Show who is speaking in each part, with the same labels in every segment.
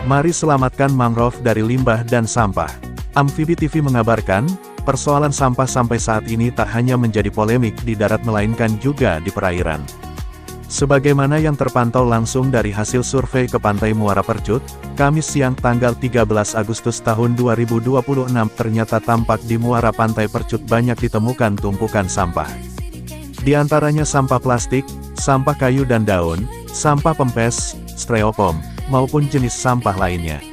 Speaker 1: Mari selamatkan mangrove dari limbah dan sampah. Amfibi TV mengabarkan, persoalan sampah sampai saat ini tak hanya menjadi polemik di darat melainkan juga di perairan. Sebagaimana yang terpantau langsung dari hasil survei ke Pantai Muara Percut, Kamis siang tanggal 13 Agustus tahun 2026 ternyata tampak di muara Pantai Percut banyak ditemukan tumpukan sampah. Di antaranya sampah plastik, sampah kayu dan daun, sampah pempes, styrofoam, maupun jenis sampah lainnya.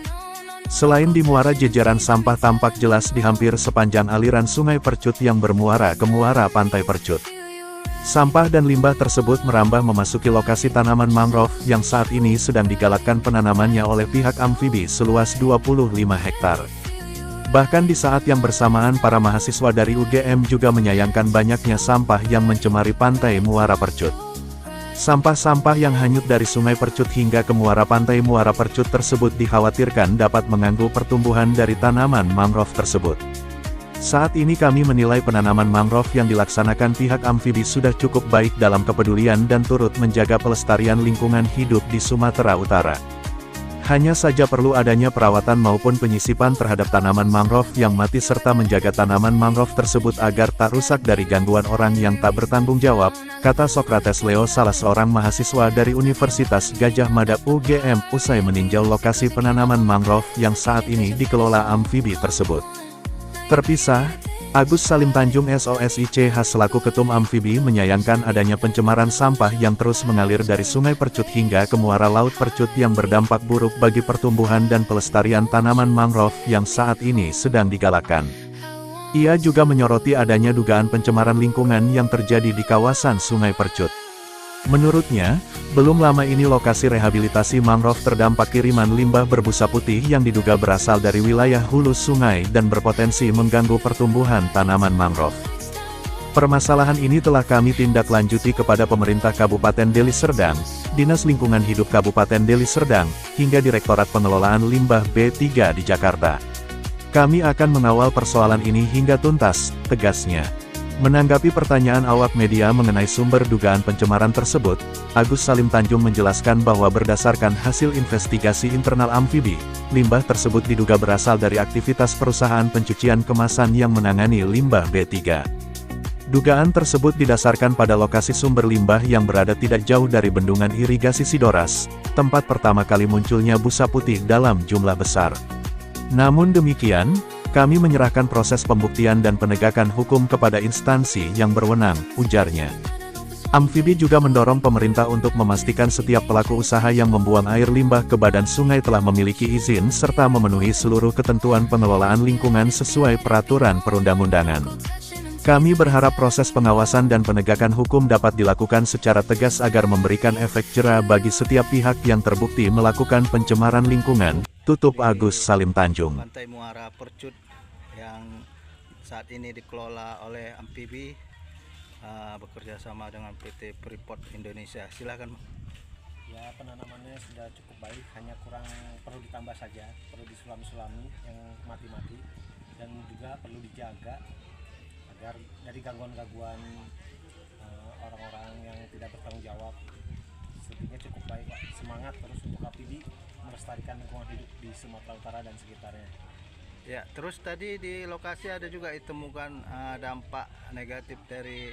Speaker 1: Selain di muara, jejeran sampah tampak jelas di hampir sepanjang aliran Sungai Percut yang bermuara ke muara Pantai Percut. Sampah dan limbah tersebut merambah memasuki lokasi tanaman mangrove yang saat ini sedang digalakkan penanamannya oleh pihak Amfibi seluas 25 hektar. Bahkan di saat yang bersamaan para mahasiswa dari UGM juga menyayangkan banyaknya sampah yang mencemari Pantai Muara Percut. Sampah-sampah yang hanyut dari Sungai Percut hingga ke muara Pantai Muara Percut tersebut dikhawatirkan dapat mengganggu pertumbuhan dari tanaman mangrove tersebut. Saat ini kami menilai penanaman mangrove yang dilaksanakan pihak Amfibi sudah cukup baik dalam kepedulian dan turut menjaga pelestarian lingkungan hidup di Sumatera Utara. Hanya saja perlu adanya perawatan maupun penyisipan terhadap tanaman mangrove yang mati serta menjaga tanaman mangrove tersebut agar tak rusak dari gangguan orang yang tak bertanggung jawab, kata Sokrates Leo, salah seorang mahasiswa dari Universitas Gadjah Mada UGM, usai meninjau lokasi penanaman mangrove yang saat ini dikelola Amfibi tersebut. Terpisah, Agus Salim Tanjung SOSICH selaku Ketum Amfibi menyayangkan adanya pencemaran sampah yang terus mengalir dari Sungai Percut hingga ke muara Laut Percut yang berdampak buruk bagi pertumbuhan dan pelestarian tanaman mangrove yang saat ini sedang digalakkan. Ia juga menyoroti adanya dugaan pencemaran lingkungan yang terjadi di kawasan Sungai Percut. Menurutnya, belum lama ini lokasi rehabilitasi mangrove terdampak kiriman limbah berbusa putih yang diduga berasal dari wilayah hulu sungai dan berpotensi mengganggu pertumbuhan tanaman mangrove. Permasalahan ini telah kami tindak lanjuti kepada pemerintah Kabupaten Deli Serdang, Dinas Lingkungan Hidup Kabupaten Deli Serdang, hingga Direktorat Pengelolaan Limbah B3 di Jakarta. Kami akan mengawal persoalan ini hingga tuntas, tegasnya. Menanggapi pertanyaan awak media mengenai sumber dugaan pencemaran tersebut, Agus Salim Tanjung menjelaskan bahwa berdasarkan hasil investigasi internal Amfibi, limbah tersebut diduga berasal dari aktivitas perusahaan pencucian kemasan yang menangani limbah B3. Dugaan tersebut didasarkan pada lokasi sumber limbah yang berada tidak jauh dari bendungan irigasi Sidoras, tempat pertama kali munculnya busa putih dalam jumlah besar. Namun demikian, kami menyerahkan proses pembuktian dan penegakan hukum kepada instansi yang berwenang, ujarnya. Amfibi juga mendorong pemerintah untuk memastikan setiap pelaku usaha yang membuang air limbah ke badan sungai telah memiliki izin serta memenuhi seluruh ketentuan pengelolaan lingkungan sesuai peraturan perundang-undangan. Kami berharap proses pengawasan dan penegakan hukum dapat dilakukan secara tegas agar memberikan efek jera bagi setiap pihak yang terbukti melakukan pencemaran lingkungan, tutup Agus Salim Tanjung.
Speaker 2: Pantai Muara Percut yang saat ini dikelola oleh Amfibi bekerja sama dengan PT Freeport Indonesia. Silakan.
Speaker 3: Ya, penanamannya sudah cukup baik, hanya kurang perlu ditambah saja, perlu disulam-sulami yang mati-mati, dan juga perlu dijaga agar dari gangguan-gangguan orang-orang yang tidak bertanggung jawab. Sepertinya cukup baik, Pak. Semangat terus untuk Amfibi melestarikan lingkungan hidup di Sumatera Utara dan sekitarnya.
Speaker 2: Ya, terus tadi di lokasi ada juga ditemukan dampak negatif dari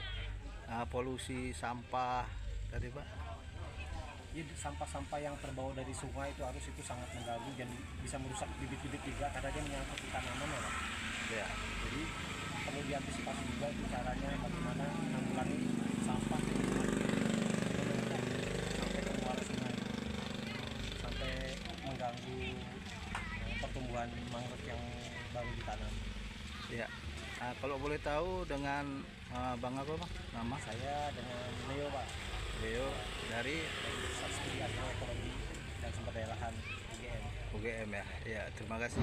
Speaker 2: polusi sampah tadi, Pak.
Speaker 3: Jadi sampah-sampah yang terbawa dari sungai itu sangat mengganggu dan bisa merusak bibit-bibit juga karena dia menyangkut di tanaman, ya, Pak.
Speaker 2: Ya.
Speaker 3: Jadi perlu diantisipasi juga itu caranya bagaimana menanggulangi sampah sampai ke muara sungai, sampai mengganggu pertumbuhan mangrove yang baru ditanam.
Speaker 2: Ya. Kalau boleh tahu dengan Bang apa, Pak? Nama
Speaker 3: Saya dengan Leo, Pak.
Speaker 2: Leo dari
Speaker 3: Studi Agroekologi dan Sumber Daya Lahan UGM.
Speaker 2: UGM ya. Ya, terima kasih.